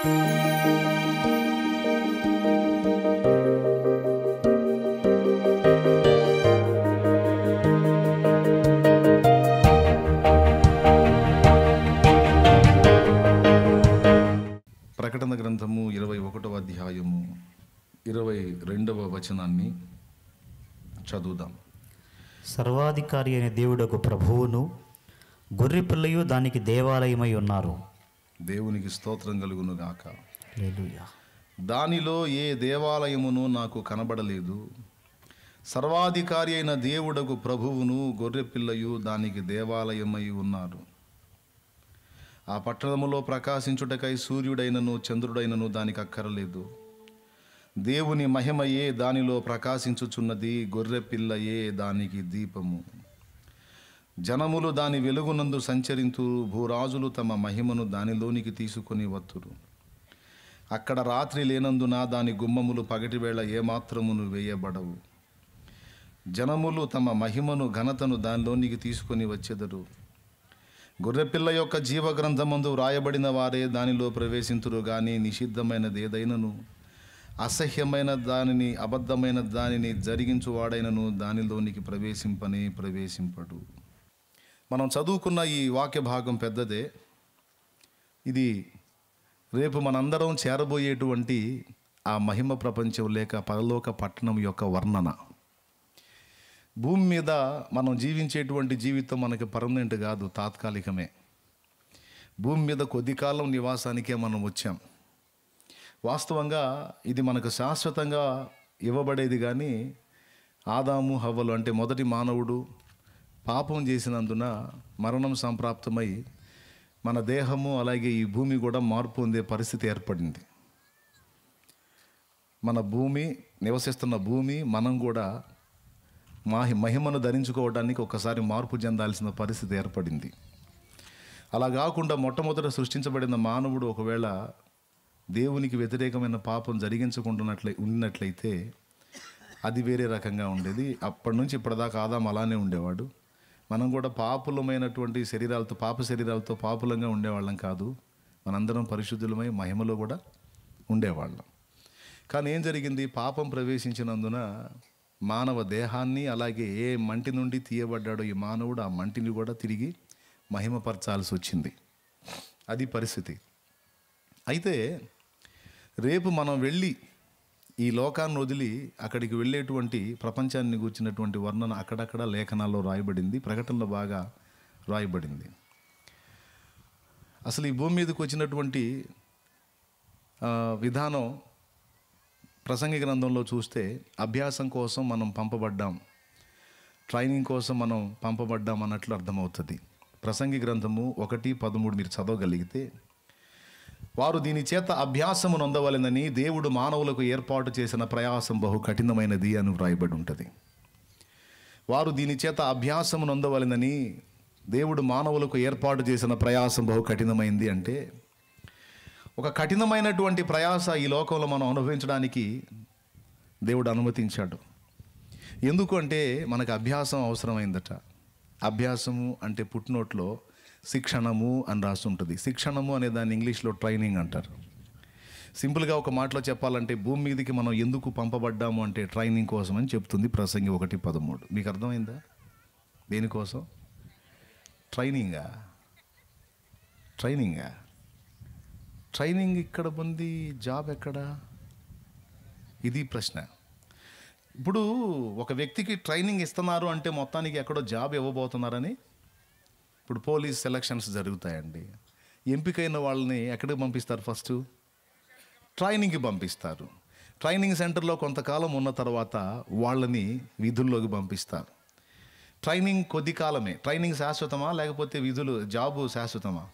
ప్రకటన గ్రంథము 21వ అధ్యాయము 22వ వచనాన్ని చదువుదాం. సర్వాధికారి అయిన దేవుడకు ప్రభువును గొర్రెపిల్లయు దానికి దేవాలయమై ఉన్నారు. దేవునికి స్తోత్రం కలుగును గాక. హల్లెలూయా. దానిలో ఏ దేవాలయమును నాకు కనబడలేదు. సర్వాధికారి అయిన దేవుడకు ప్రభువును గొర్రెపిల్లయు దానికి దేవాలయమై ఉన్నారు. ఆ పట్టణములో ప్రకాశించుటకై సూర్యుడైనను చంద్రుడైనను దానికి అక్కరలేదు. దేవుని మహిమయే దానిలో ప్రకాశించుచున్నది, గొర్రెపిల్లయే దానికి దీపము. జనములు దాని వెలుగునందు సంచరింతురు, భూరాజులు తమ మహిమను దానిలోనికి తీసుకొని వత్తురు. అక్కడ రాత్రి లేనందున దాని గుమ్మములు పగటివేళ ఏమాత్రమును వేయబడవు. జనములు తమ మహిమను ఘనతను దానిలోనికి తీసుకొని వచ్చెదరు. గొర్రెపిల్ల యొక్క జీవగ్రంథమందు వ్రాయబడిన వారే దానిలో ప్రవేశింతురు గాని నిషిద్ధమైనది ఏదైనను, అసహ్యమైన దానిని, అబద్ధమైన దానిని జరిగించువాడైనను దానిలోనికి ప్రవేశింపడు. మనం చదువుకున్న ఈ వాక్య భాగం పెద్దదే. ఇది రేపు మనందరం చేరబోయేటువంటి ఆ మహిమ ప్రపంచం లేక పరలోక పట్టణం యొక్క వర్ణన. భూమి మీద మనం జీవించేటువంటి జీవితం మనకి పర్మనెంట్ కాదు, తాత్కాలికమే. భూమి మీద కొద్ది కాలం నివాసానికే మనం వచ్చాం. వాస్తవంగా ఇది మనకు శాశ్వతంగా ఇవ్వబడేది. కానీ ఆదాము హవ్వలు అంటే మొదటి మానవుడు పాపం చేసినందున మరణం సంప్రాప్తమై మన దేహము అలాగే ఈ భూమి కూడా మార్పు పొందే పరిస్థితి ఏర్పడింది. మన భూమి, నివసిస్తున్న భూమి, మనం కూడా మహిమను ధరించుకోవడానికి ఒకసారి మార్పు చెందాల్సిన పరిస్థితి ఏర్పడింది. అలా కాకుండా మొట్టమొదట సృష్టించబడిన మానవుడు ఒకవేళ దేవునికి వ్యతిరేకమైన పాపం ఉన్నట్లయితే అది వేరే రకంగా ఉండేది. అప్పటి నుంచి ఇప్పటిదాకా ఆదాం అలానే ఉండేవాడు. మనం కూడా పాపులమైనటువంటి పాప శరీరాలతో పాపులంగా ఉండేవాళ్ళం కాదు. మనందరం పరిశుద్ధులమై మహిమలో కూడా ఉండేవాళ్ళం. కానీ ఏం జరిగింది? పాపం ప్రవేశించినందున మానవ దేహాన్ని, అలాగే ఏ మంటి నుండి తీయబడ్డాడో ఈ మానవుడు, ఆ మంటిని కూడా తిరిగి మహిమపరచాల్సి వచ్చింది. అది పరిస్థితి. అయితే రేపు మనం వెళ్ళి ఈ లోకాన్ని వదిలి అక్కడికి వెళ్ళేటువంటి ప్రపంచాన్ని గూర్చినటువంటి వర్ణన అక్కడక్కడ లేఖనాల్లో రాయబడింది, ప్రకటనలో బాగా రాయబడింది. అసలు ఈ భూమి మీదకి వచ్చినటువంటి విధానం ప్రసంగి గ్రంథంలో చూస్తే అభ్యాసం కోసం మనం పంపబడ్డాం, ట్రైనింగ్ కోసం మనం పంపబడ్డాం అన్నట్లు అర్థమవుతుంది. ప్రసంగి గ్రంథము 1:13 మీరు చదవగలిగితే, వారు దీని చేత అభ్యాసము నొందవలెనని దేవుడు మానవులకు ఏర్పాటు చేసిన ప్రయాసం బహు కఠినమైనది అని వ్రాయబడి ఉంటుంది. వారు దీని చేత అభ్యాసము నొందవలెనని దేవుడు మానవులకు ఏర్పాటు చేసిన ప్రయాసం బహు కఠినమైంది అంటే, ఒక కఠినమైనటువంటి ప్రయాస ఈ లోకంలో మనం అనుభవించడానికి దేవుడు అనుమతించాడు. ఎందుకు అంటే మనకు అభ్యాసం అవసరమైందట. అభ్యాసము అంటే పుట్టినోట్లో శిక్షణము అని రాసి ఉంటుంది. శిక్షణము అనే దాన్ని ఇంగ్లీష్లో ట్రైనింగ్ అంటారు. సింపుల్గా ఒక మాటలో చెప్పాలంటే భూమి మీదకి మనం ఎందుకు పంపబడ్డాము అంటే ట్రైనింగ్ కోసం అని చెప్తుంది ప్రసంగి 1:13. మీకు అర్థమైందా? దేనికోసం? ట్రైనింగా? ట్రైనింగ్ ఇక్కడ ఉంది, జాబ్ ఎక్కడ? ఇది ప్రశ్న. ఇప్పుడు ఒక వ్యక్తికి ట్రైనింగ్ ఇస్తున్నారు అంటే మొత్తానికి ఎక్కడో జాబ్ ఇవ్వబోతున్నారని. ఇప్పుడు పోలీస్ సెలక్షన్స్ జరుగుతాయండి. ఎంపికైన వాళ్ళని ఎక్కడికి పంపిస్తారు? ఫస్ట్ ట్రైనింగ్కి పంపిస్తారు. ట్రైనింగ్ సెంటర్లో కొంతకాలం ఉన్న తర్వాత వాళ్ళని విధుల్లోకి పంపిస్తారు. ట్రైనింగ్ కొద్ది కాలమే. ట్రైనింగ్ శాశ్వతమా లేకపోతే జాబు శాశ్వతమా?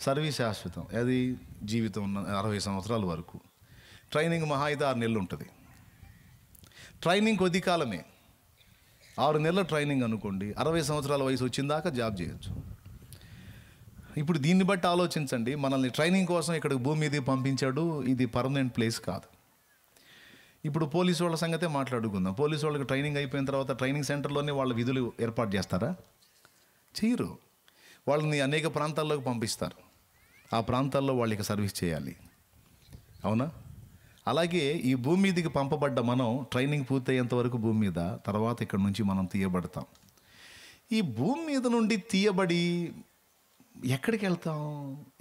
సర్వీస్ శాశ్వతం. అది జీవితం ఉన్న 60 సంవత్సరాల వరకు. ట్రైనింగ్ మహా అయితే 6 నెలలు ఉంటుంది. ట్రైనింగ్ కొద్ది కాలమే. 6 నెలల ట్రైనింగ్ అనుకోండి, 60 సంవత్సరాల వయసు వచ్చిందాకా జాబ్ చేయొచ్చు. ఇప్పుడు దీన్ని బట్టి ఆలోచించండి, మనల్ని ట్రైనింగ్ కోసం ఇక్కడికి భూమి మీదకి పంపించాడు. ఇది పర్మనెంట్ ప్లేస్ కాదు. ఇప్పుడు పోలీసు వాళ్ళ సంగతే మాట్లాడుకుందాం. పోలీసు వాళ్ళకి ట్రైనింగ్ అయిపోయిన తర్వాత ట్రైనింగ్ సెంటర్లోనే వాళ్ళ విధులు ఏర్పాటు చేస్తారా? చేయరు. వాళ్ళని అనేక ప్రాంతాల్లోకి పంపిస్తారు. ఆ ప్రాంతాల్లో వాళ్ళకి సర్వీస్ చేయాలి. అవునా? అలాగే ఈ భూమి మీదకి పంపబడ్డ మనం ట్రైనింగ్ పూర్తయ్యేంత వరకు భూమి మీద, తర్వాత ఇక్కడ నుంచి మనం తీయబడతాం. ఈ భూమి మీద నుండి తీయబడి ఎక్కడికి వెళ్తాం?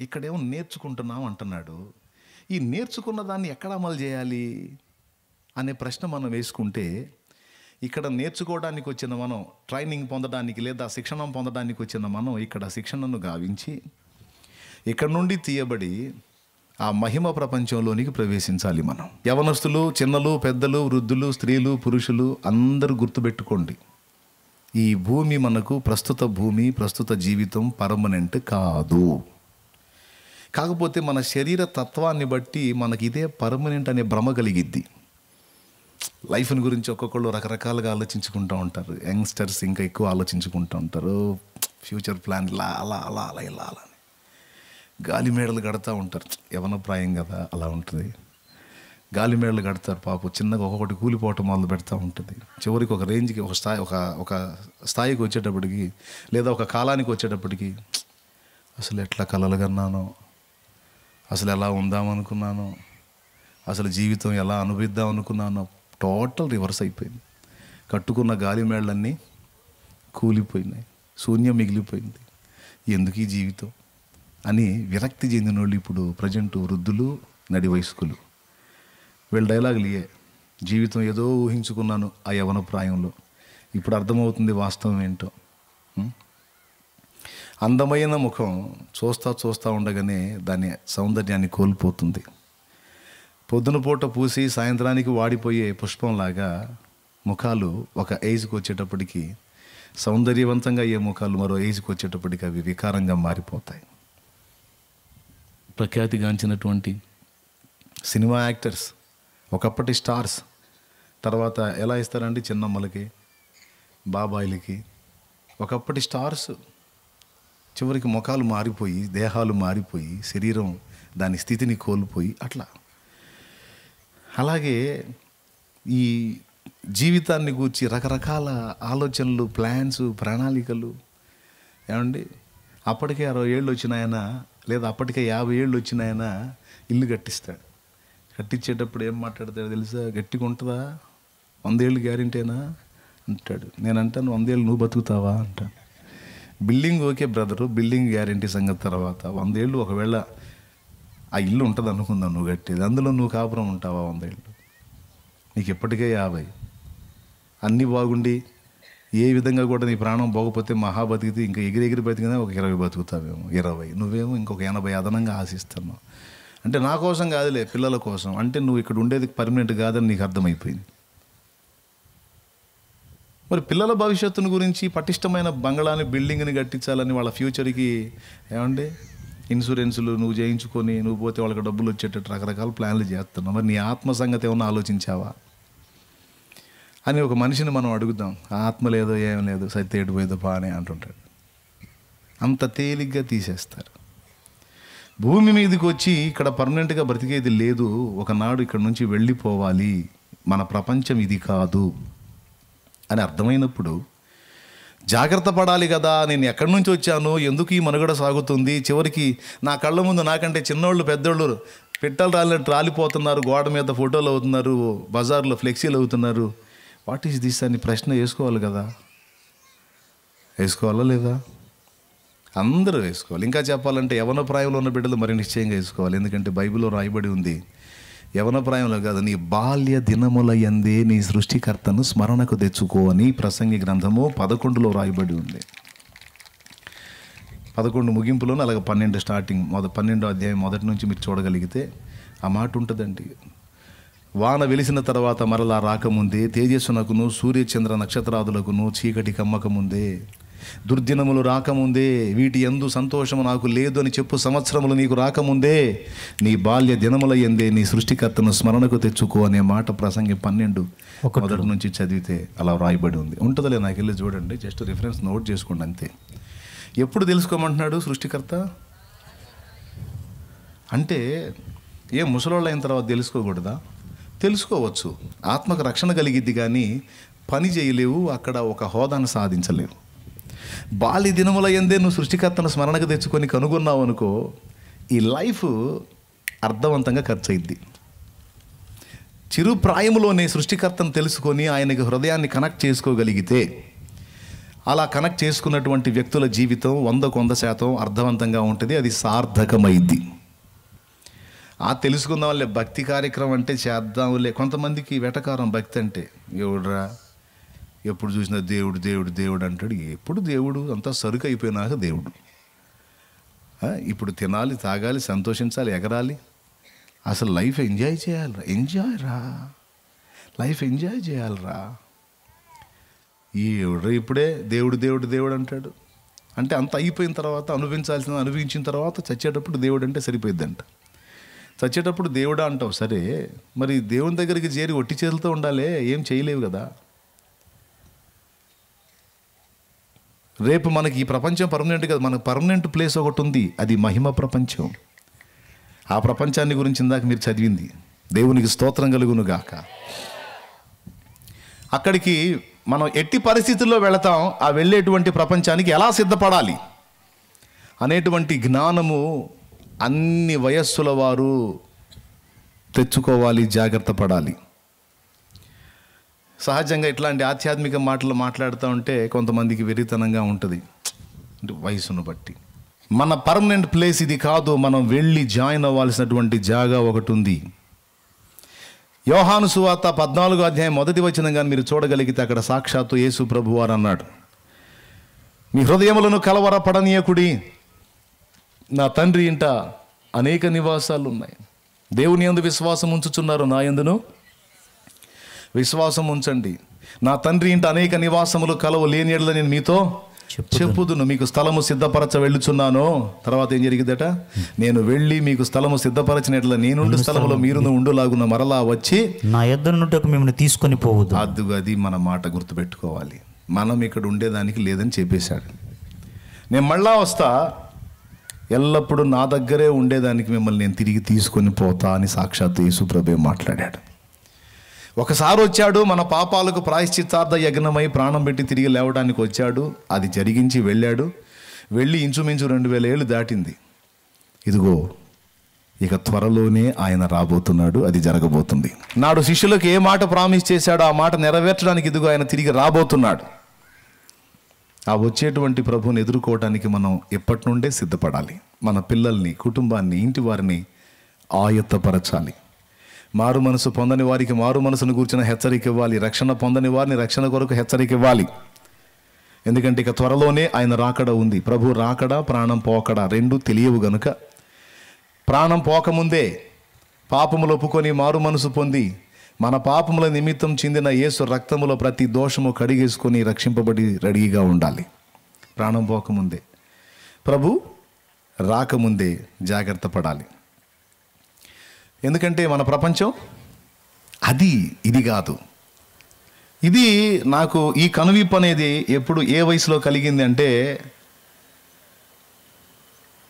ఇక్కడేమో నేర్చుకుంటున్నాం అంటున్నాడు. ఈ నేర్చుకున్న దాన్ని ఎక్కడ అమలు చేయాలి అనే ప్రశ్న మనం వేసుకుంటే, ఇక్కడ నేర్చుకోవడానికి వచ్చిన మనం, ట్రైనింగ్ పొందడానికి లేదా శిక్షణ పొందడానికి వచ్చిన మనం ఇక్కడ శిక్షణను గావించి ఇక్కడ నుండి తీయబడి ఆ మహిమ ప్రపంచంలోనికి ప్రవేశించాలి మనం. యవనస్తులు, చిన్నలు, పెద్దలు, వృద్ధులు, స్త్రీలు, పురుషులు అందరూ గుర్తుపెట్టుకోండి, ఈ భూమి మనకు ప్రస్తుత భూమి, ప్రస్తుత జీవితం పర్మనెంట్ కాదు. కాకపోతే మన శరీర తత్వాన్ని బట్టి మనకి ఇదే పర్మనెంట్ అనే భ్రమ కలిగిద్ది. లైఫ్ని గురించి ఒక్కొక్కళ్ళు రకరకాలుగా ఆలోచించుకుంటూ ఉంటారు. యంగ్స్టర్స్ ఇంకా ఎక్కువ ఆలోచించుకుంటూ ఉంటారు. ఫ్యూచర్ ప్లాన్ ఇలా అలా అలా అలా ఇలా అలా గాలి మేడలు కడతా ఉంటారు. యవన ప్రాయం కదా, అలా ఉంటుంది. గాలి మేడలు కడతారు పాపం, చిన్నగా ఒక్కొక్కటి కూలిపోవటం మొదలు పెడతా ఉంటుంది. చివరికి ఒక రేంజ్కి, ఒక స్థాయికి వచ్చేటప్పటికి, లేదా ఒక కాలానికి వచ్చేటప్పటికి అసలు ఎట్లా కలలు కన్నానో, అసలు ఎలా ఉందామనుకున్నానో, అసలు జీవితం ఎలా అనుభవిద్దాం అనుకున్నానో, టోటల్ రివర్స్ అయిపోయింది. కట్టుకున్న గాలి మేళ్ళన్నీ కూలిపోయినాయి, శూన్యం మిగిలిపోయింది. ఎందుకు ఈ జీవితం అని విరక్తి చెందిన వాళ్ళు ఇప్పుడు ప్రజెంట్ వృద్ధులు, నడి వయస్కులు. వీళ్ళ డైలాగులు ఇయే. జీవితం ఏదో ఊహించుకున్నాను ఆ యవన ప్రాయంలో, ఇప్పుడు అర్థమవుతుంది వాస్తవం ఏంటో. అందమైన ముఖం చూస్తూ ఉండగానే దాని సౌందర్యాన్ని కోల్పోతుంది. పొద్దున పూట పూసి సాయంత్రానికి వాడిపోయే పుష్పంలాగా ముఖాలు ఒక ఏజ్కి వచ్చేటప్పటికి, సౌందర్యవంతంగా అయ్యే ముఖాలు మరో ఏజ్కి వచ్చేటప్పటికి అవి వికారంగా మారిపోతాయి. ప్రఖ్యాతిగాంచినటువంటి సినిమా యాక్టర్స్, ఒకప్పటి స్టార్స్, తర్వాత ఎలా ఇస్తారండి చిన్నమ్మలకి, బాబాయిలకి, ఒకప్పటి స్టార్స్ చివరికి ముఖాలు మారిపోయి, దేహాలు మారిపోయి, శరీరం దాని స్థితిని కోల్పోయి అట్లా. అలాగే ఈ జీవితాన్ని గూర్చి రకరకాల ఆలోచనలు, ప్లాన్స్, ప్రణాళికలు. ఏమండి, అప్పటికే 60 ఏళ్ళు వచ్చిన ఆయన, లేదా అప్పటికే 50 ఏళ్ళు వచ్చిన ఆయన ఇల్లు కట్టిస్తాడు. కట్టించేటప్పుడు ఏం మాట్లాడతాడు తెలుసా? గట్టిగా ఉంటుందా, 100 ఏళ్ళు గ్యారెంటీనా అంటాడు. నేను అంటాను 100 ఏళ్ళు నువ్వు బతుకుతావా అంటాను. Building okay brother, building guarantee సంగతి తర్వాత. 100 ఏళ్ళు ఒకవేళ ఆ ఇల్లు ఉంటుంది అనుకుందాం నువ్వు కట్టేది, అందులో నువ్వు కాపురం ఉంటావా 100 ఏళ్ళు? నీకు ఎప్పటికే 50. అన్నీ బాగుండి ఏ విధంగా కూడా నీ ప్రాణం పోకపోతే మహా బతికితే ఇంకా ఎగిరి బతికినా ఒక 20 బతుకుతావేమో, 20. నువ్వేమో ఇంకొక 80 అదనంగా ఆశిస్తున్నావు. అంటే నా కోసం కాదులే, పిల్లల కోసం. అంటే నువ్వు ఇక్కడ ఉండేది పర్మనెంట్ కాదని నీకు అర్థమైపోయింది. మరి పిల్లల భవిష్యత్తును గురించి పటిష్టమైన బంగళాన్ని, బిల్డింగ్ని కట్టించాలని వాళ్ళ ఫ్యూచర్కి ఏమండి ఇన్సూరెన్సులు నువ్వు చేయించుకొని, నువ్వు పోతే వాళ్ళకి డబ్బులు వచ్చేటట్టు రకరకాల ప్లాన్లు చేస్తున్నావు. మరి నీ ఆత్మ సంగతి ఏమన్నా ఆలోచించావా అని ఒక మనిషిని మనం అడుగుదాం. ఆత్మ లేదో ఏం లేదు, సత్యేడు పోయేదో బానే అంటుంటాడు. అంత తేలిగ్గా తీసేస్తారు. భూమి మీదకి వచ్చి ఇక్కడ పర్మనెంట్గా బ్రతికేది లేదు, ఒకనాడు ఇక్కడ నుంచి వెళ్ళిపోవాలి, మన ప్రపంచం ఇది కాదు అని అర్థమైనప్పుడు జాగ్రత్త పడాలి కదా. నేను ఎక్కడి నుంచి వచ్చాను, ఎందుకు ఈ మనుగడ సాగుతుంది, చివరికి నా కళ్ళ ముందు నాకంటే చిన్నోళ్ళు పెద్దోళ్ళు పెట్టలు రాలినట్టు రాలిపోతున్నారు, గోడ మీద ఫోటోలు అవుతున్నారు, బజార్లో ఫ్లెక్సీలు అవుతున్నారు. వాట్ ఈస్ దిస్ అని ప్రశ్న వేసుకోవాలి కదా. వేసుకోవాలా లేదా? అందరూ వేసుకోవాలి. ఇంకా చెప్పాలంటే యవన ప్రాయంలో ఉన్న బిడ్డలు మరి నిశ్చయంగా వేసుకోవాలి. ఎందుకంటే బైబిల్లో రాయబడి ఉంది, యవన ప్రాయంలో కాదు, నీ బాల్య దినముల యందే నీ సృష్టికర్తను స్మరణకు తెచ్చుకో అని ప్రసంగి గ్రంథము 11లో రాయబడి ఉంది. 11 ముగింపులోనే అలాగే 12 స్టార్టింగ్ 12వ అధ్యాయం మొదటి నుంచి మీరు చూడగలిగితే ఆ మాట ఉంటుందండి. వాన వెలిసిన తర్వాత మరలా రాకముందే, తేజస్సునకును సూర్యచంద్ర నక్షత్రాదులకును చీకటి కమ్మకముందే, దుర్దినములు రాకముందే, వీటి యందు సంతోషము నాకు లేదు అని చెప్పు సంవత్సరములు నీకు రాకముందే, నీ బాల్య దినముల యందే నీ సృష్టికర్తను స్మరణకు తెచ్చుకో అనే మాట ప్రసంగి 12 మొదటి నుంచి చదివితే అలా రాయబడి ఉంది. ఉంటుందిలే, నాకు వెళ్ళి చూడండి, జస్ట్ రిఫరెన్స్ నోట్ చేసుకోండి అంతే. ఎప్పుడు తెలుసుకోమంటున్నాడు సృష్టికర్త అంటే? ఏ ముసలోళ్ళు అయిన తర్వాత తెలుసుకోకూడదా? తెలుసుకోవచ్చు, ఆత్మకు రక్షణ కలిగిద్ది, కానీ పని చేయలేవు, అక్కడ ఒక హోదాను సాధించలేవు. బాల్య దినముల యందే నువ్వు సృష్టికర్తను స్మరణకు తెచ్చుకొని కనుగొన్నావు అనుకో, ఈ లైఫ్ అర్థవంతంగా ఖర్చు అయింది. చిరు ప్రాయములోనే సృష్టికర్తను తెలుసుకొని ఆయనకి హృదయాన్ని కనెక్ట్ చేసుకోగలిగితే, అలా కనెక్ట్ చేసుకున్నటువంటి వ్యక్తుల జీవితం 100% అర్థవంతంగా ఉంటుంది. అది సార్థకమైద్ది. తెలుసుకుందాం వాళ్ళే భక్తి కార్యక్రమం అంటే చేద్దాంలే. కొంతమందికి వెటకారం భక్తి అంటే, ఎవడురా ఎప్పుడు చూసినా దేవుడు దేవుడు దేవుడు అంటాడు. ఎప్పుడు దేవుడు? అంతా సరుకు అయిపోయినాక దేవుడు. ఇప్పుడు తినాలి, తాగాలి, సంతోషించాలి, ఎగరాలి. అసలు లైఫ్ ఎంజాయ్ చేయాలిరా. ఎంజాయ్ రా, లైఫ్ ఎంజాయ్ చేయాలిరా. ఎవడు ఇప్పుడే దేవుడు దేవుడు దేవుడు అంటాడు. అంటే అంత అయిపోయిన తర్వాత అనుభవించాల్సిన అనుభవించిన తర్వాత చచ్చేటప్పుడు దేవుడు అంటే సరిపోయిద్దంట. చచ్చేటప్పుడు దేవుడా అంటావు, సరే మరి దేవుని దగ్గరికి చేరి ఒట్టి చేతులతో ఉండాలి, ఏం చేయలేవు కదా. రేపు మనకి ఈ ప్రపంచం పర్మనెంట్ కదా, మనకు పర్మనెంట్ ప్లేస్ ఒకటి ఉంది, అది మహిమ ప్రపంచం. ఆ ప్రపంచాన్ని గురించి ఇందాక మీరు చదివింది. దేవునికి స్తోత్రం కలుగును గాక. అక్కడికి మనం ఎట్టి పరిస్థితుల్లో వెళతాం. ఆ వెళ్ళేటువంటి ప్రపంచానికి ఎలా సిద్ధపడాలి అనేటువంటి జ్ఞానము అన్ని వయస్సుల వారు తెచ్చుకోవాలి, జాగ్రత్త పడాలి. సహజంగా ఇట్లాంటి ఆధ్యాత్మిక మాటలు మాట్లాడుతూ ఉంటే కొంతమందికి వెరితనంగా ఉంటుంది, అంటే వయసును బట్టి. మన పర్మనెంట్ ప్లేస్ ఇది కాదు, మనం వెళ్ళి జాయిన్ అవ్వాల్సినటువంటి జాగా ఒకటి ఉంది. యోహాను సువార్త 14వ అధ్యాయం 1వ వచనం కానీ మీరు చూడగలిగితే అక్కడ సాక్షాత్తు యేసు ప్రభు వారు అన్నాడు, మీ హృదయములను కలవరపడనీయకుడి, నా తండ్రి ఇంట అనేక నివాసాలు ఉన్నాయి. దేవుని యందు విశ్వాసం ఉంచుచున్నారు, నా యందును విశ్వాసం ఉంచండి. నా తండ్రి ఇంట అనేక నివాసములు కలవు, లేని యెడల నేను మీతో చెప్పుదును. మీకు స్థలము సిద్ధపరచ వెళ్ళుచున్నాను. తర్వాత ఏం జరిగిందట, నేను వెళ్ళి మీకు స్థలము సిద్ధపరచిన యెడల నేనుండు స్థలములో మీరును ఉండులాగున మరలా వచ్చి నా యొద్ద నుండి మిమ్మల్ని తీసుకొని పోవద్దు. అది మన మాట గుర్తుపెట్టుకోవాలి. మనం ఇక్కడ ఉండేదానికి లేదని చెప్పేశాడు. నేను మళ్ళా వస్తా, ఎల్లప్పుడూ నా దగ్గరే ఉండేదానికి మిమ్మల్ని నేను తిరిగి తీసుకొని పోతా అని సాక్షాత్తు యేసు ప్రభువే మాట్లాడాడు. ఒకసారి వచ్చాడు, మన పాపాలకు ప్రాయశ్చిత్తార్థ యజ్ఞమై ప్రాణం పెట్టి తిరిగి లేవడానికి వచ్చాడు. అది జరిగించి వెళ్ళాడు. వెళ్ళి ఇంచుమించు 2000 ఏళ్ళు దాటింది. ఇదిగో ఇక త్వరలోనే ఆయన రాబోతున్నాడు, అది జరగబోతుంది. నాడు శిష్యులకు ఏ మాట ప్రామిస్ చేశాడో ఆ మాట నెరవేర్చడానికి ఇదిగో ఆయన తిరిగి రాబోతున్నాడు. ఆ వచ్చేటువంటి ప్రభువుని ఎదుర్కోవడానికి మనం ఎప్పటి నుండే సిద్ధపడాలి. మన పిల్లల్ని, కుటుంబాన్ని, ఇంటి వారిని ఆయత్తపరచాలి. మారు మనసు పొందని వారికి మారు మనసును కూర్చున్న హెచ్చరిక ఇవ్వాలి. రక్షణ పొందని వారిని రక్షణ కొరకు హెచ్చరిక ఇవ్వాలి. ఎందుకంటే ఇక త్వరలోనే ఆయన రాకడ ఉంది. ప్రభు రాకడ, ప్రాణం పోకడ రెండు తెలియవు గనుక ప్రాణం పోకముందే పాపములు ఒప్పుకొని మారు మనసు పొంది మన పాపముల నిమిత్తం చెందిన యేసు రక్తములో ప్రతి దోషము కడిగేసుకొని రక్షింపబడి రెడీగా ఉండాలి. ప్రాణం పోకముందే, ప్రభు రాకముందే జాగ్రత్త పడాలి. ఎందుకంటే మన ప్రపంచం ఇది కాదు. ఇది నాకు ఈ కనువిప్పు అనేది ఎప్పుడు ఏ వయసులో కలిగింది అంటే,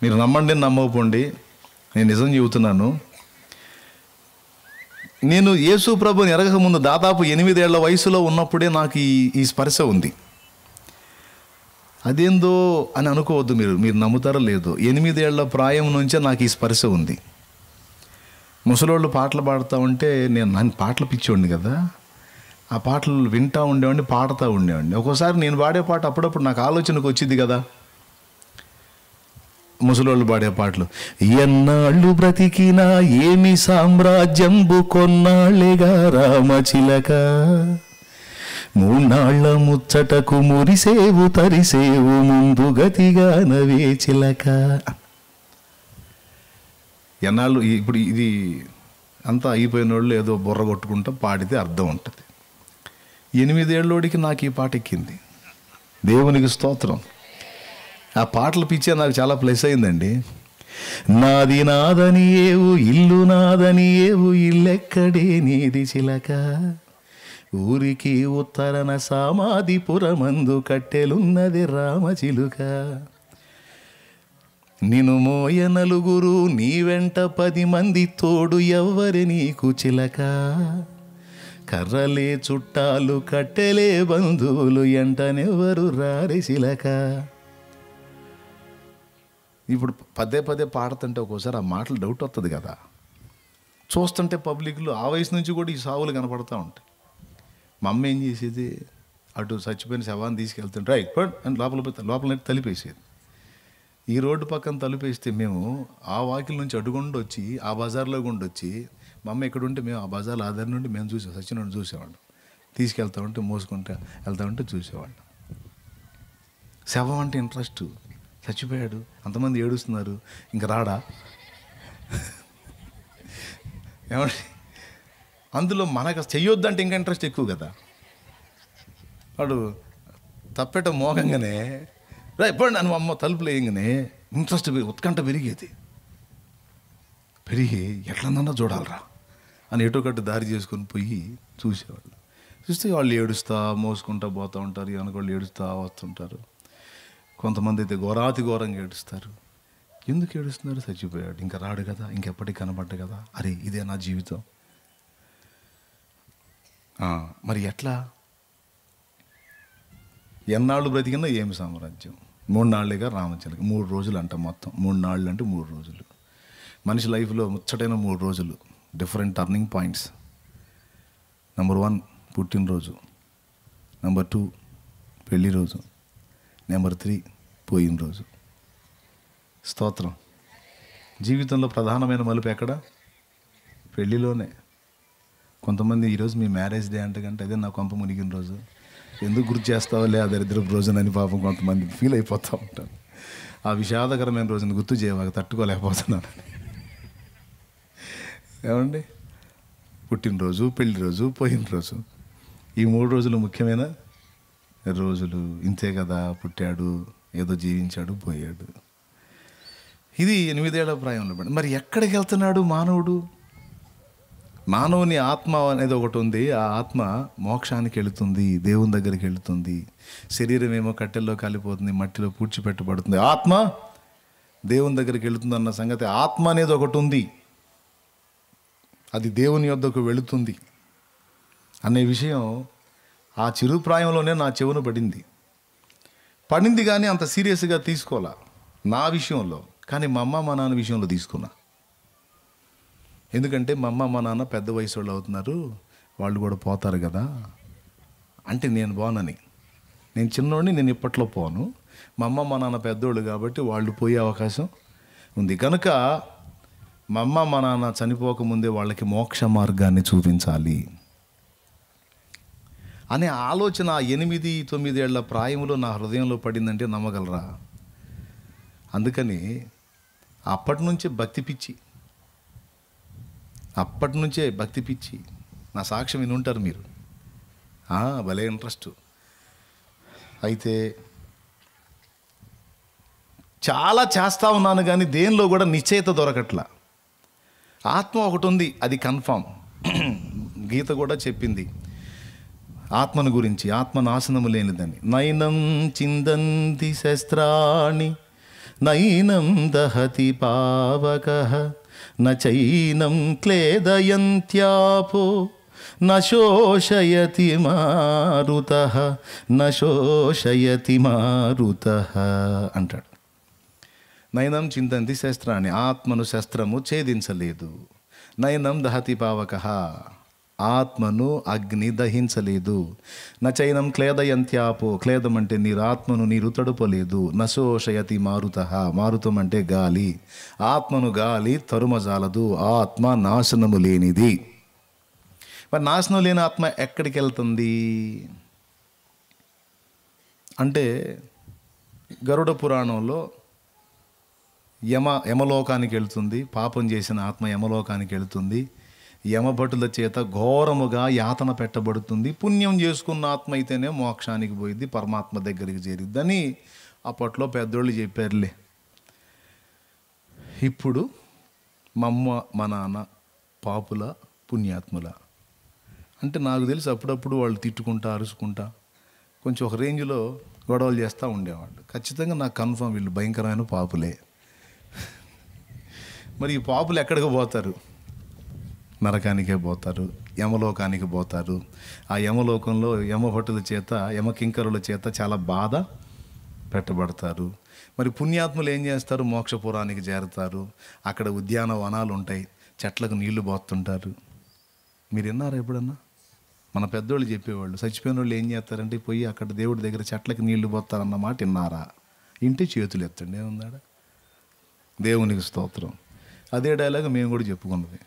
మీరు నమ్మండి నమ్మకపోండి, నేను నిజం చెబుతున్నాను. నేను యేసు ప్రభుని ఎరగక ముందు దాదాపు 8 ఏళ్ల వయసులో ఉన్నప్పుడే నాకు ఈ స్పర్శ ఉంది. అదేందో అని అనుకోవద్దు, మీరు నమ్ముతారో లేదో. 8 ఏళ్ల ప్రాయం నుంచే నాకు ఈ స్పర్శ ఉంది. ముసలోళ్ళు పాటలు పాడుతూ ఉంటే నన్ను పాటలు పిచ్చోండి కదా, ఆ పాటలు వింటూ ఉండేవాడిని, పాడుతూ ఉండేవాడిని. ఒక్కోసారి నేను పాడే పాట అప్పుడప్పుడు నాకు ఆలోచనకు వచ్చింది కదా, ముసలోళ్ళు పాడే పాటలు. ఎన్నాళ్ళు బ్రతికినా ఏమి సామ్రాజ్యంబు కొన్నాళ్ళేగా రామచిలక, మూన్నాళ్ళ ముచ్చటకు మురిసేవు తరిసేవు ముందు గతిగా నవే చిలక. ఎన్నాళ్ళు ఇప్పుడు ఇది అంతా అయిపోయిన వాళ్ళు ఏదో బుర్ర కొట్టుకుంటా పాడితే అర్థం ఉంటుంది. 8 ఏళ్ళోడికి నాకు ఈ పాట ఎక్కింది. దేవునికి స్తోత్రం. ఆ పాటలు పిచ్చే నాకు చాలా ప్లస్ అయిందండి. నాది నాదని ఏవు ఇల్లు నాదని ఏవు ఇల్లెక్కడే నీది చిలక, ఊరికి ఉత్తరన సమాధిపురమందు కట్టెలున్నది రామచిలుక, నిన్ను మోయ 4 నీ వెంట 10 మంది తోడు ఎవ్వరి నీకు చిలక, కర్రలే చుట్టాలు కట్టెలే బంధువులు ఎంటనెవ్వరు రారి చిలక. ఇప్పుడు పదే పదే పాడుతుంటే ఒక్కోసారి ఆ మాటలు డౌట్ వస్తుంది కదా. చూస్తుంటే పబ్లిక్లో ఆ వయసు నుంచి కూడా ఈ సావులు కనపడుతూ ఉంటాయి. మా అమ్మ ఏం చేసేది, అటు చచ్చిపోయిన శవాన్ని తీసుకెళ్తుంటే రైట్ అని లోపల తలిపేసేది. ఈ రోడ్డు పక్కన తలుపేస్తే మేము ఆ వాకిల నుంచి అడుగుండి వచ్చి ఆ బజార్లో గుండి వచ్చి మా అమ్మ ఎక్కడ ఉంటే మేము ఆ బజార్లో ఆధార్ నుండి మేము సచ్చినోడు చూసేవాళ్ళం. తీసుకెళ్తా ఉంటే మోసుకుంటా వెళ్తా ఉంటే చూసేవాళ్ళం. శవం అంటే ఇంట్రెస్ట్. చచ్చిపోయాడు, అంతమంది ఏడుస్తున్నారు, ఇంక రాడా ఏమంటే అందులో మనకు చెయ్యొద్దంటే ఇంకా ఇంట్రెస్ట్ ఎక్కువ కదా. వాడు తప్పెట మోగంగానే ఎప్పుడు నన్ను అమ్మ తలుపులు వేయగానే ఇంట్రెస్ట్ ఉత్కంఠ పెరిగేది. పెరిగి ఎట్లన్నా చూడాలరా అని ఎటో కట్టు దారి చేసుకొని పోయి చూసేవాళ్ళు. చూస్తే వాళ్ళు ఏడుస్తా మోసుకుంటా పోతూ ఉంటారు, వెనకాళ్ళు ఏడుస్తూ వస్తుంటారు. కొంతమంది అయితే ఘోరాతి ఘోరంగా ఏడుస్తారు. ఎందుకు ఏడుస్తున్నారు? చచ్చిపోయాడు, ఇంకా రాడు కదా, ఇంకెప్పటికి కనబడ్డ కదా, అరే ఇదే నా జీవితం. మరి ఎట్లా? ఎన్నాళ్ళు బ్రతికినా ఏమి సామ్రాజ్యం? 3 నాళ్ళేగా రామచిలక. 3 రోజులు అంట మొత్తం. 3 నాళ్ళు అంటే 3 రోజులు. మనిషి లైఫ్లో ముచ్చటైన 3 రోజులు, డిఫరెంట్ టర్నింగ్ పాయింట్స్. నెంబర్ 1 పుట్టినరోజు, నెంబర్ 2 పెళ్లి రోజు, నెంబర్ 3 పోయిన రోజు. స్తోత్రం. జీవితంలో ప్రధానమైన మలుపు ఎక్కడ? పెళ్ళిలోనే. కొంతమంది ఈరోజు మీ మ్యారేజ్ డే అంటే కంటే అదే నా కొంప మునిగిన రోజు, ఎందుకు గుర్తు చేస్తావులే ఆ దరిద్రపు రోజునని పాపం కొంతమంది ఫీల్ అయిపోతూ ఉంటారు. ఆ విషాదకరమైన రోజుని గుర్తు చేయవాక తట్టుకోలేకపోతున్నాను. ఏమండి, పుట్టినరోజు, పెళ్లి రోజు, పోయిన రోజు, ఈ 3 రోజులు ముఖ్యమైన రోజులు. ఇంతే కదా, పుట్టాడు, ఏదో జీవించాడు, పోయాడు. ఇది 8 ఏళ్ల ప్రాయంలో. మరి ఎక్కడికి వెళ్తున్నాడు మానవుడు? మానవుని ఆత్మ అనేది ఒకటి ఉంది. ఆ ఆత్మ మోక్షానికి వెళుతుంది, దేవుని దగ్గరికి వెళుతుంది. శరీరం ఏమో కట్టెల్లో కాలిపోతుంది, మట్టిలో పూడ్చిపెట్టబడుతుంది. ఆత్మ దేవుని దగ్గరికి వెళుతుంది అన్న సంగతి. ఆత్మ అనేది ఒకటి ఉంది, అది దేవుని యొద్దకు వెళుతుంది అనే విషయం ఆ చిరుప్రాయంలోనే నా చెవున పడింది. కానీ అంత సీరియస్గా తీసుకోవాలా నా విషయంలో. కానీ మా అమ్మ మా నాన్న విషయంలో తీసుకున్నా. ఎందుకంటే మా అమ్మ మా నాన్న పెద్ద వయసు వాళ్ళు అవుతున్నారు, వాళ్ళు కూడా పోతారు కదా. అంటే నేను పోనని, నేను చిన్నోడిని, నేను ఇప్పట్లో పోను. మా అమ్మ మా నాన్న పెద్దోళ్ళు కాబట్టి వాళ్ళు పోయే అవకాశం ఉంది. కనుక మా అమ్మ మా నాన్న చనిపోకముందే వాళ్ళకి మోక్ష మార్గాన్ని చూపించాలి అనే ఆలోచన 8-9 ఏళ్ల ప్రాయంలో నా హృదయంలో పడిందంటే నమ్మగలరా? అందుకని అప్పటి నుంచే భక్తి పిచ్చి. నా సాక్ష్యం విని ఉంటారు మీరు. భలే ఇంట్రెస్ట్. అయితే చాలా చేస్తూ ఉన్నాను కానీ దేనిలో కూడా నిశ్చయిత దొరకట్లా. ఆత్మ ఒకటి ఉంది, అది కన్ఫామ్. గీత కూడా చెప్పింది ఆత్మను గురించి, ఆత్మ నాశనము లేనిదని. నైనం చిందంతి శస్త్రాణి నైనం దహతి పావకః నచైనం క్లేదయంత్యాపో నశోషయతి మారుతః అంటాడు. నైనం చిందంతి శస్త్రాన్ని, ఆత్మను శస్త్రము ఛేదించలేదు. నైనం దహతి పావకః, ఆత్మను అగ్ని దహించలేదు. నచైనం క్లేదయంత్యాపో, క్లేదం అంటే నీరు, ఆత్మను నీరు తడుపలేదు. నశోషయతి మారుతం అంటే గాలి, ఆత్మను గాలి తరుమజాలదు. ఆత్మ నాశనము లేనిది. మరి నాశనం లేని ఆత్మ ఎక్కడికి వెళ్తుంది అంటే, గరుడ పురాణంలో యమలోకానికి వెళ్తుంది. పాపం చేసిన ఆత్మ యమలోకానికి వెళ్తుంది. యమభటుల చేత ఘోరముగా యాతన పెట్టబడుతుంది. పుణ్యం చేసుకున్న ఆత్మ అయితేనే మోక్షానికి పోయిద్ది, పరమాత్మ దగ్గరికి చేరిద్దని అప్పట్లో పెద్దోళ్ళు చెప్పారులే. ఇప్పుడు మా అమ్మ మా నాన్న పాపుల పుణ్యాత్ముల అంటే నాకు తెలిసి అప్పుడప్పుడు వాళ్ళు తిట్టుకుంటా అరుచుకుంటా కొంచెం ఒక రేంజ్లో గొడవలు చేస్తూ ఉండేవాళ్ళు. ఖచ్చితంగా నాకు కన్ఫర్మ్ వీళ్ళు భయంకరమైన పాపులే. మరి ఈ పాపులు ఎక్కడికి పోతారు? నరకానికే పోతారు, యమలోకానికి పోతారు. ఆ యమలోకంలో యమభటుల చేత, యమకింకరుల చేత చాలా బాధ పెట్టబడతారు. మరి పుణ్యాత్ములు ఏం చేస్తారు? మోక్షపురానికి చేరుతారు. అక్కడ ఉద్యానవనాలు ఉంటాయి, చెట్లకు నీళ్లు పోతుంటారు. మీరు విన్నారా ఎప్పుడన్నా? మన పెద్దోళ్ళు చెప్పేవాళ్ళు, చచ్చిపోయిన వాళ్ళు ఏం చేస్తారంటే పోయి అక్కడ దేవుడి దగ్గర చెట్లకి నీళ్లు పోతారన్న మాట విన్నారా? ఇంటి చేతులు ఎత్తండి, ఏముందాడ? దేవునికి స్తోత్రం. అదే డైలాగ్ మేము కూడా చెప్పుకున్నది.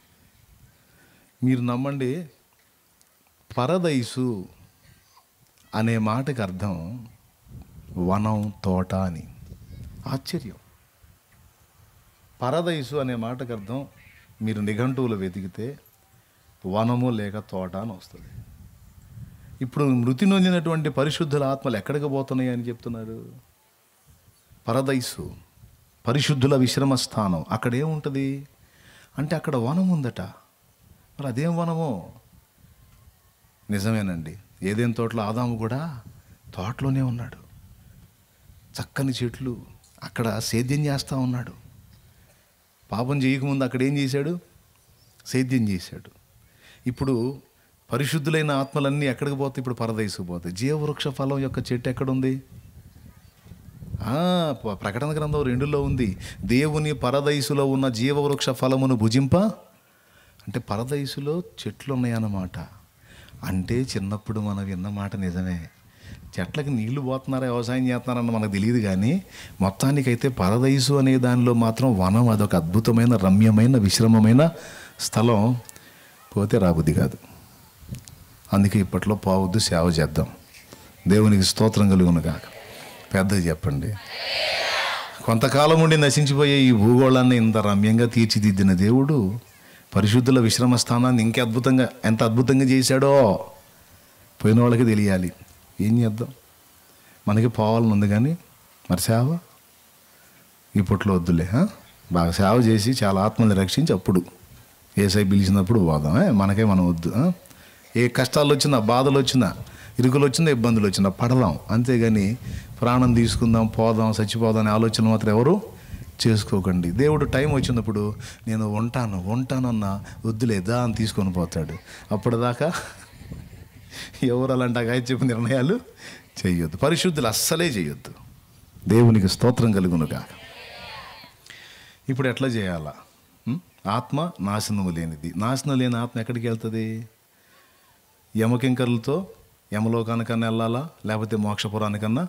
మీరు నమ్మండి, పరదైసు అనే మాటకి అర్థం వనం, తోట అని. ఆశ్చర్యం. పరదైసు అనే మాటకి అర్థం మీరు నిఘంటువులు వెతికితే వనము లేక తోట అని వస్తుంది. ఇప్పుడు మృతి నొందినటువంటి పరిశుద్ధుల ఆత్మలు ఎక్కడికి పోతున్నాయి అని చెప్తున్నారు? పరదైసు, పరిశుద్ధుల విశ్రమ స్థానం. అక్కడ ఏముంటుంది అంటే అక్కడ వనం ఉందట. మరి అదేం వనమో? నిజమేనండి, ఏదేం తోటలో ఆదాము కూడా తోటలోనే ఉన్నాడు. చక్కని చెట్లు, అక్కడ సేద్యం చేస్తూ ఉన్నాడు. పాపం చేయకముందు అక్కడ ఏం చేశాడు? సేద్యం చేశాడు. ఇప్పుడు పరిశుద్ధులైన ఆత్మలన్నీ ఎక్కడికి పోతాయి? ఇప్పుడు పరదైసుకు పోతాయి. జీవవృక్ష ఫలం యొక్క చెట్టు ఎక్కడుంది? ప్రకటన గ్రంథం 2లో ఉంది. దేవుని పరదైసులో ఉన్న జీవవృక్ష ఫలమును భుజింప. అంటే పరదైసులో చెట్లు ఉన్నాయన్నమాట. అంటే చిన్నప్పుడు మనం విన్న మాట నిజమే. చెట్లకి నీళ్లు పోతున్నారా, వ్యవసాయం చేస్తున్నారన్న మనకు తెలియదు, కానీ మొత్తానికైతే పరదైసు అనే దానిలో మాత్రం వనం, అదొక అద్భుతమైన రమ్యమైన విశ్రమమైన స్థలం. పోతే రాబుద్ది కాదు. అందుకే ఇప్పట్లో పోవద్దు, సేవ చేద్దాం. దేవునికి స్తోత్రం కలుగును కాక. పెద్దది చెప్పండి. కొంతకాలం ఉండి నశించిపోయే ఈ భూగోళాన్ని ఇంత రమ్యంగా తీర్చిదిద్దిన దేవుడు పరిశుద్ధుల విశ్రమ స్థానాన్ని ఎంత అద్భుతంగా చేశాడో పోయిన వాళ్ళకి తెలియాలి. ఏం చేద్దాం? మనకి పోవాలని ఉంది, కానీ మరి సేవ ఇప్పట్లో వద్దులే. బాగా సేవ చేసి చాలా ఆత్మల్ని రక్షించి అప్పుడు ఏసై పిలిచినప్పుడు పోదాం. మనకే మనం వద్దు. ఏ కష్టాలు వచ్చినా, బాధలు వచ్చినా, ఇరుకులు వచ్చినా, ఇబ్బందులు వచ్చినా పడదాం. అంతేగాని ప్రాణం తీసుకుందాం, పోదాం, చచ్చిపోదాం అనే ఆలోచన మాత్రం ఎవరు చేసుకోకండి. దేవుడు టైం వచ్చినప్పుడు నేను ఉంటానన్నా వద్దులేదా అని తీసుకొని పోతాడు. అప్పటిదాకా ఎవరు అలాంటి చెప్పిన నిర్ణయాలు చేయొద్దు. పరిశుద్ధులు అస్సలే చేయొద్దు. దేవునికి స్తోత్రం కలుగును కాక. ఇప్పుడు ఎట్లా చేయాలా? ఆత్మ నాశనము లేనిది. నాశనం లేని ఆత్మ ఎక్కడికి వెళ్తుంది? యమకింకరులతో యమలోకానికన్నా వెళ్ళాలా, లేకపోతే మోక్షపురానికన్నా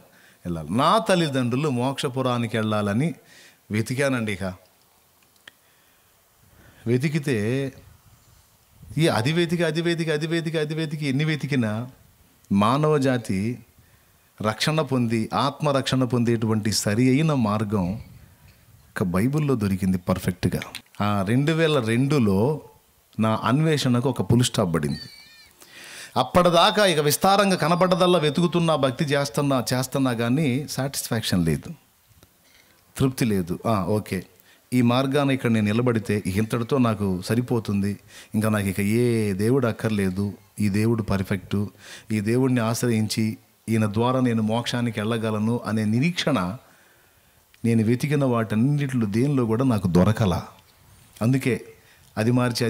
వెళ్ళాలి. నా తల్లిదండ్రులు మోక్షపురానికి వెళ్ళాలని వెతికానండి. ఇక వెతికితే అది వెతికి ఎన్ని వెతికినా మానవ జాతి రక్షణ పొంది, ఆత్మరక్షణ పొందేటువంటి సరి అయిన మార్గం బైబిల్లో దొరికింది పర్ఫెక్ట్గా. 2002లో నా అన్వేషణకు ఒక ఫుల్ స్టాప్ పడింది. అప్పటిదాకా ఇక విస్తారంగా కనపడ్డదల్లా వెతుకుతున్నా, భక్తి చేస్తున్నా కానీ సాటిస్ఫాక్షన్ లేదు, తృప్తి లేదు. ఓకే, ఈ మార్గాన్ని ఇక్కడ నేను నిలబడితే ఇంతటితో నాకు సరిపోతుంది, ఇంకా నాకు ఇక ఏ దేవుడు అక్కర్లేదు, ఈ దేవుడు పర్ఫెక్టు, ఈ దేవుడిని ఆశ్రయించి ఈయన ద్వారా నేను మోక్షానికి వెళ్ళగలను అనే నిరీక్షణ నేను వెతికిన వాటన్నిటిలో దేనిలో కూడా నాకు దొరకల. అందుకే అది మార్చి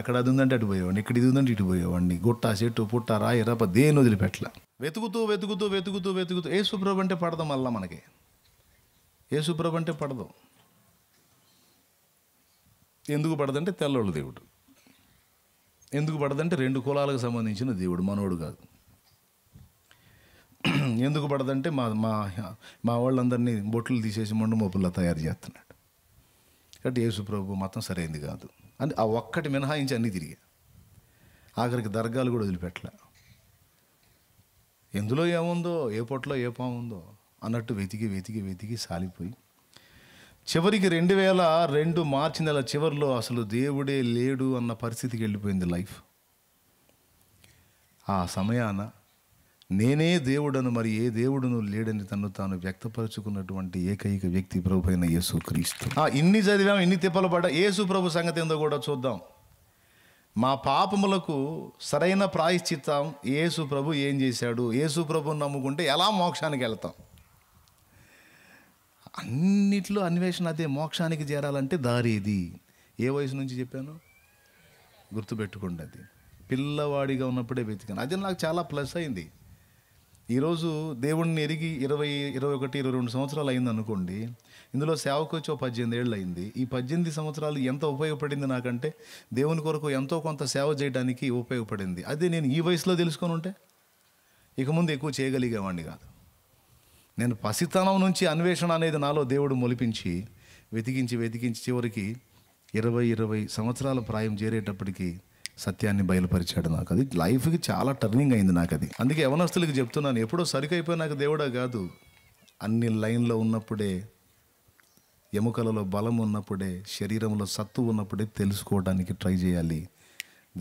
అక్కడ అది ఉందంటే అటు పోయేవాడిని, ఇక్కడ ఇది ఉందంటే ఇటు పోయేవాడిని. గుట్ట, చెట్టు, పుట్ట, రాయి, రప దేని వదిలిపెట్టల. వెతుకుతూ యేసుప్రభు అంటే పడదు. మళ్ళా మనకి యేసుప్రభు అంటే పడదు. ఎందుకు పడదంటే తెల్లోళ్ళు దేవుడు. ఎందుకు పడదంటే 2 కులాలకు సంబంధించిన దేవుడు, మనోడు కాదు. ఎందుకు పడదంటే మా వాళ్ళందరినీ బొట్లు తీసేసి మొండు మోపుల్లా తయారు చేస్తున్నాడు. కాబట్టి యేసుప్రభు మతం సరైంది కాదు అని ఆ ఒక్కటి మినహాయించి అన్నీ తిరిగా. ఆఖరికి దర్గాలు కూడా వదిలిపెట్టలే. ఎందులో ఏముందో, ఏ పొట్లో ఏ పాము ఉందో అన్నట్టు వెతికి సాలిపోయి చివరికి 2002 మార్చి నెల చివరిలో అసలు దేవుడే లేడు అన్న పరిస్థితికి వెళ్ళిపోయింది లైఫ్. ఆ సమయాన నేనే దేవుడను, మరి ఏ దేవుడును లేడని తను తాను వ్యక్తపరుచుకున్నటువంటి ఏకైక వ్యక్తి ప్రభు అయిన యేసుక్రీస్తు. ఇన్ని చదివాం, ఇన్ని తిప్పలు పడ్డా. యేసు ప్రభు సంగతి ఏందో కూడా చూద్దాం. మా పాపములకు సరైన ప్రాయశ్చిత్తం యేసు ప్రభు ఏం చేశాడు, యేసు ప్రభుని నమ్ముకుంటే ఎలా మోక్షానికి వెళ్తాం. అన్నిట్లో అన్వేషణ అదే. మోక్షానికి చేరాలంటే దారి ఇది. ఏ వయసు నుంచి చెప్పాను గుర్తుపెట్టుకోండి. అది పిల్లవాడిగా ఉన్నప్పుడే వెతికాను. అది నాకు చాలా ప్లస్ అయింది. ఈరోజు దేవుణ్ణి ఎరిగి 21 సంవత్సరాలు అయింది అనుకోండి. ఇందులో సేవకు వచ్చి 18 ఏళ్ళు అయింది. ఈ 18 సంవత్సరాలు ఎంత ఉపయోగపడింది నాకంటే, దేవుని కొరకు ఎంతో కొంత సేవ చేయడానికి ఉపయోగపడింది. అదే నేను ఈ వయసులో తెలుసుకొని ఉంటే ఇక ముందు ఎక్కువ చేయగలిగేవాడిని కాదు. నేను పసితనం నుంచి అన్వేషణ అనేది నాలో దేవుడు మొలిపించి వెతికించి చివరికి 20 సంవత్సరాల ప్రాయం చేరేటప్పటికి సత్యాన్ని బయలుపరిచాడు నాకు. అది లైఫ్కి చాలా టర్నింగ్ అయింది నాకు అది. అందుకే యవనస్తులకి చెప్తున్నాను, ఎప్పుడో సరికైపోయినాక దేవుడా కాదు, అన్ని లైన్లో ఉన్నప్పుడే, ఎముకలలో బలం ఉన్నప్పుడే, శరీరంలో సత్తు ఉన్నప్పుడే తెలుసుకోవడానికి ట్రై చేయాలి.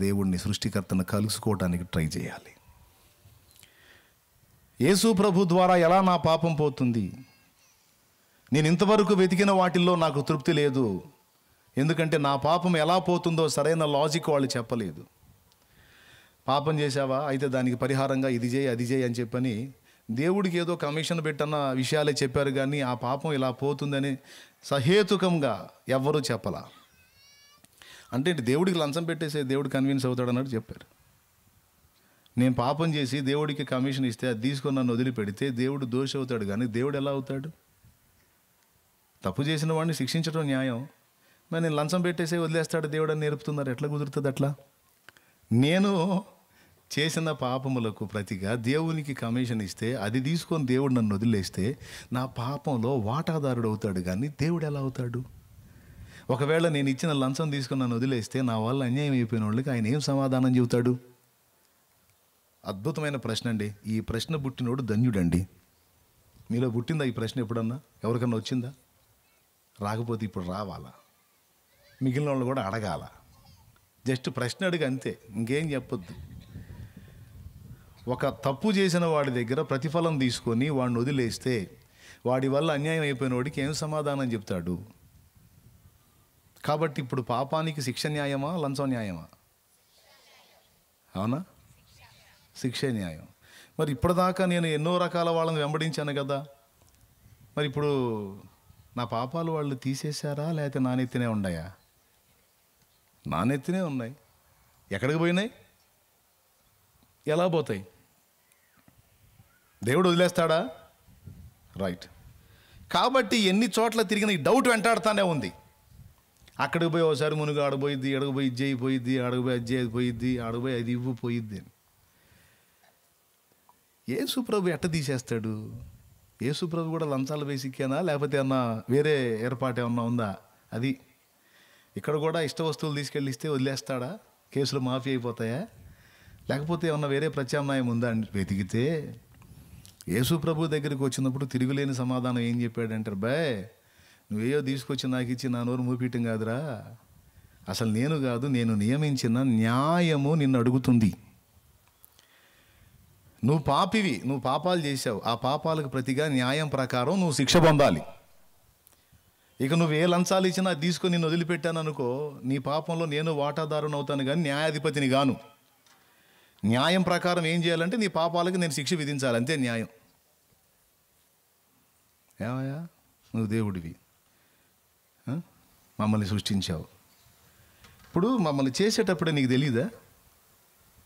దేవుణ్ణి సృష్టికర్తను కలుసుకోవడానికి ట్రై చేయాలి. యేసు ప్రభు ద్వారా ఎలా నా పాపం పోతుంది? నేను ఇంతవరకు వెతికిన వాటిల్లో నాకు తృప్తి లేదు. ఎందుకంటే నా పాపం ఎలా పోతుందో సరైన లాజిక్ వాళ్ళు చెప్పలేదు. పాపం చేశావా, అయితే దానికి పరిహారంగా ఇది చేయి అది చేయి అని చెప్పని దేవుడికి ఏదో కమిషన్ పెట్టన్న విషయాలే చెప్పారు, కానీ ఆ పాపం ఇలా పోతుందని సహేతుకంగా ఎవ్వరూ చెప్పలా. అంటే దేవుడికి లంచం పెట్టేసే దేవుడు కన్విన్స్ అవుతాడు అన్నట్టు చెప్పారు. నేను పాపం చేసి దేవుడికి కమిషన్ ఇస్తే అది తీసుకొని నన్ను వదిలిపెడితే దేవుడు దోషి అవుతాడు, కానీ దేవుడు ఎలా అవుతాడు? తప్పు చేసిన వాడిని శిక్షించడం న్యాయం, మరి నేను లంచం పెట్టేసే వదిలేస్తాడు దేవుడు అని నేర్పుతున్నారు. ఎట్లా కుదురుతుంది అట్లా? నేను చేసిన పాపములకు ప్రతిగా దేవునికి కమిషన్ ఇస్తే అది తీసుకొని దేవుడు నన్ను వదిలేస్తే నా పాపంలో వాటాదారుడు అవుతాడు, కానీ దేవుడు ఎలా అవుతాడు? ఒకవేళ నేను ఇచ్చిన లంచం తీసుకొని నన్ను వదిలేస్తే నా వల్ల అన్యాయం అయిపోయిన వాళ్ళకి ఆయన ఏం సమాధానం చెబుతాడు? అద్భుతమైన ప్రశ్న అండి. ఈ ప్రశ్న పుట్టినోడు ధన్యుడండి. మీలో పుట్టిందా ఈ ప్రశ్న? ఎప్పుడన్నా ఎవరికన్నా వచ్చిందా? రాకపోతే ఇప్పుడు రావాలా, మిగిలిన వాళ్ళు కూడా అడగాల. జస్ట్ ప్రశ్న అడిగి అంతే, ఇంకేం చెప్పొద్దు. ఒక తప్పు చేసిన వాడి దగ్గర ప్రతిఫలం తీసుకొని వాడిని వదిలేస్తే వాడి వల్ల అన్యాయం అయిపోయిన వాడికి ఏం సమాధానం చెప్తాడు? కాబట్టి ఇప్పుడు పాపానికి శిక్ష న్యాయమా, లంచం న్యాయమా? అవునా? శిక్షే న్యాయం. మరి ఇప్పటిదాకా నేను ఎన్నో రకాల వాళ్ళని వెంబడించాను కదా, మరి ఇప్పుడు నా పాపాలు వాళ్ళు తీసేశారా, లేకపోతే నా నెత్తినే ఉన్నాయా? నా నెత్తినే ఉన్నాయి. ఎక్కడికి పోయినాయి? ఎలా పోతాయి? దేవుడు వదిలేస్తాడా? రైట్. కాబట్టి ఎన్ని చోట్ల తిరిగిన ఈ డౌట్ వెంటాడుతానే ఉంది. అక్కడికి పోయి ఒకసారి మునుగు ఆడబోయిద్ది, ఎడగపోయి ఇజ్జయి పోయిద్ది, అడగపోయి అజ్జయి పోయిద్ది, ఆడపోయి అది ఇవ్వు పోయిద్ది అని. యేసు ప్రభు ఎట్ట తీసేస్తాడు? యేసు ప్రభు కూడా లంచాలు వేసిక్కానా, లేకపోతే ఏమన్నా వేరే ఏర్పాటు ఏమన్నా ఉందా? అది ఇక్కడ కూడా ఇష్ట వస్తువులు తీసుకెళ్ళి ఇస్తే వదిలేస్తాడా? కేసులు మాఫీ అయిపోతాయా? లేకపోతే ఏమన్నా వేరే ప్రత్యామ్నాయం ఉందా అని వెతికితే యేసు ప్రభు దగ్గరికి వచ్చినప్పుడు తిరుగులేని సమాధానం ఏం చెప్పాడంటారు? బాయ్, నువ్వేయో తీసుకొచ్చి నాకు ఇచ్చి నా నోరు మూపియటం కాదురా, అసలు నేను కాదు, నేను నియమించిన న్యాయము నిన్ను అడుగుతుంది. నువ్వు పాపివి, నువ్వు పాపాలు చేశావు, ఆ పాపాలకు ప్రతిగా న్యాయం ప్రకారం నువ్వు శిక్ష పొందాలి. ఇక నువ్వు ఏ లంచాలు ఇచ్చినా తీసుకొని నిన్ను వదిలిపెట్టాను అనుకో, నీ పాపంలో నేను వాటాదారుని అవుతాను, కానీ న్యాయాధిపతిని గాను. న్యాయం ప్రకారం ఏం చేయాలంటే నీ పాపాలకు నేను శిక్ష విధించాలి, అంతే న్యాయం. ఏమయ్యా, నువ్వు దేవుడివి, మమ్మల్ని సృష్టించావు. ఇప్పుడు మమ్మల్ని చేసేటప్పుడే నీకు తెలీదా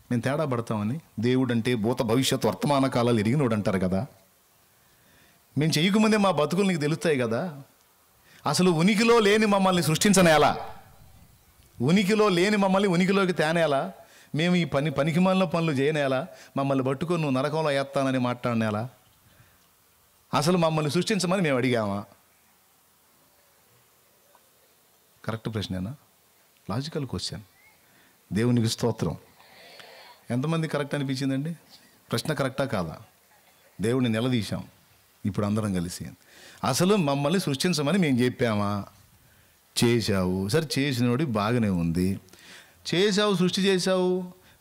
మేము తేడా పడతామని? దేవుడు అంటే భూత భవిష్యత్ వర్తమాన కాలాలు ఎరిగినోడు అంటారు కదా. మేము చేయకముందే మా బతుకులు నీకు తెలుస్తాయి కదా. అసలు ఉనికిలో లేని మమ్మల్ని సృష్టించనేలా? ఉనికిలో లేని మమ్మల్ని ఉనికిలోకి తేనేలా? మేము ఈ పనికిమాలిన పనులు చేయనేలా? మమ్మల్ని పట్టుకొని నువ్వు నరకంలో వేస్తానని మాట్లాడనేలా? అసలు మమ్మల్ని సృష్టించమని మేము అడిగామా? కరెక్ట్ ప్రశ్నేనా? Logical question. దేవునికి స్తోత్రం. ఎంతమంది కరెక్ట్ అనిపించిందండి? ప్రశ్న కరెక్టా కాదా? దేవుడిని నిలదీశాం ఇప్పుడు అందరం కలిసి. అసలు మమ్మల్ని సృష్టించమని మేము చెప్పామా? చేశావు. సరే, చేసినోడి బాగానే ఉంది. చేశావు, సృష్టి చేశావు,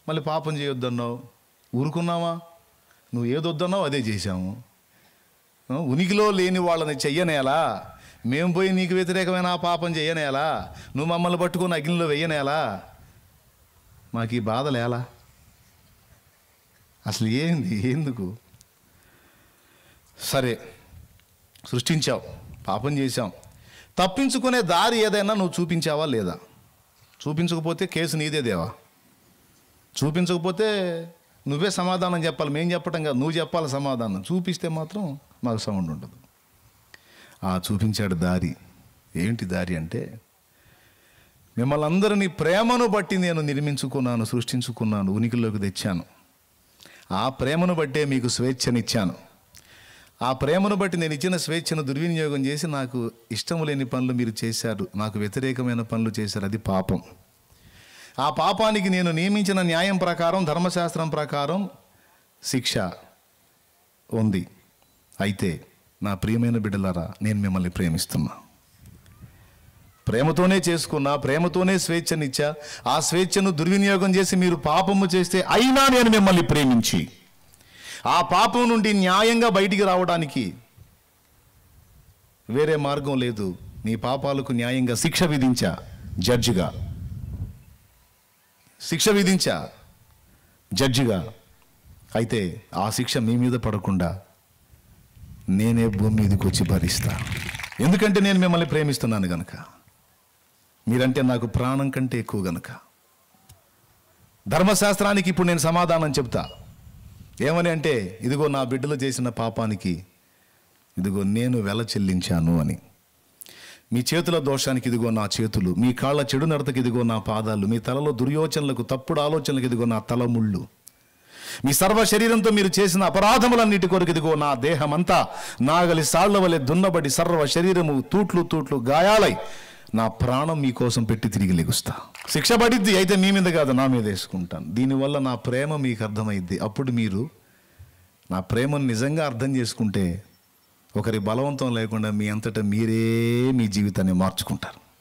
మళ్ళీ పాపం చేయొద్దన్నావు. ఊరుకున్నావా? నువ్వు ఏదొద్దన్నావు అదే చేశాము. ఉనికిలో లేని వాళ్ళని చెయ్యనేలా? మేము పోయి నీకు వ్యతిరేకమైన ఆ పాపం చెయ్యనేలా? నువ్వు మమ్మల్ని పట్టుకొని అగ్నిలో వెయ్యనేలా? మాకు ఈ బాధలు ఎలా? అసలు ఏంది, ఎందుకు? సరే, సృష్టించావు, పాపం చేశాం, తప్పించుకునే దారి ఏదైనా నువ్వు చూపించావా లేదా? చూపించకపోతే కేసు నీదే దేవా. చూపించకపోతే నువ్వే సమాధానం చెప్పాలి, మేము చెప్పటం కాదు, నువ్వు చెప్పాలి సమాధానం. చూపిస్తే మాత్రం మాకు సౌండ్ ఉండదు. చూపించాడు దారి. ఏంటి దారి అంటే, మిమ్మల్ని అందరినీ ప్రేమను బట్టి నేను నిర్మించుకున్నాను, సృష్టించుకున్నాను, ఉనికిలోకి తెచ్చాను. ఆ ప్రేమను బట్టే మీకు స్వేచ్ఛనిచ్చాను. ఆ ప్రేమను బట్టి నేను ఇచ్చిన స్వేచ్ఛను దుర్వినియోగం చేసి నాకు ఇష్టం లేని పనులు మీరు చేశారు, నాకు వ్యతిరేకమైన పనులు చేశారు. అది పాపం. ఆ పాపానికి నేను నియమించిన న్యాయం ప్రకారం, ధర్మశాస్త్రం ప్రకారం శిక్ష ఉంది. అయితే నా ప్రియమైన బిడ్డలారా, నేను మిమ్మల్ని ప్రేమిస్తున్నా, ప్రేమతోనే చేసుకున్నా, ప్రేమతోనే స్వేచ్ఛనిచ్చా. ఆ స్వేచ్ఛను దుర్వినియోగం చేసి మీరు పాపము చేస్తే అయినా నేను మిమ్మల్ని ప్రేమించి ఆ పాపం నుండి న్యాయంగా బయటికి రావడానికి వేరే మార్గం లేదు. నీ పాపాలకు న్యాయంగా శిక్ష విధించా, జడ్జిగా శిక్ష విధించా, జడ్జిగా. అయితే ఆ శిక్ష మీ మీద పడకుండా నేనే భూమి మీదకి వచ్చి భరిస్తా. ఎందుకంటే నేను మిమ్మల్ని ప్రేమిస్తున్నాను గనక, మీరంటే నాకు ప్రాణం కంటే ఎక్కువ గనక. ధర్మశాస్త్రానికి ఇప్పుడు నేను సమాధానం చెప్తా. ఏమని అంటే, ఇదిగో నా బిడ్డలు చేసిన పాపానికి ఇదిగో నేను వెల చెల్లించాను అని. మీ చేతుల దోషానికి ఇదిగో నా చేతులు, మీ కాళ్ళ చెడు నడతకి ఇదిగో నా పాదాలు, మీ తలలో దుర్యోచనలకు, తప్పుడు ఆలోచనలకు ఇదిగో నా తలముళ్ళు, మీ సర్వ శరీరంతో మీరు చేసిన అపరాధములన్నిటి కొరకు ఇదిగో నా దేహమంతా నాగలి సాళ్ల వలె దున్నబడి సర్వ శరీరము తూట్లు తూట్లు గాయాలై నా ప్రాణం మీకోసం పెట్టి తిరిగి లెగుస్తా. శిక్ష పడిద్ది, అయితే మీ మీద కాదు, నా మీద వేసుకుంటాను. దీనివల్ల నా ప్రేమ మీకు అర్థమైద్ది. అప్పుడు మీరు నా ప్రేమను నిజంగా అర్థం చేసుకుంటే ఒకరి బలవంతం లేకుండా మీ అంతటా మీరే మీ జీవితాన్ని మార్చుకుంటారు.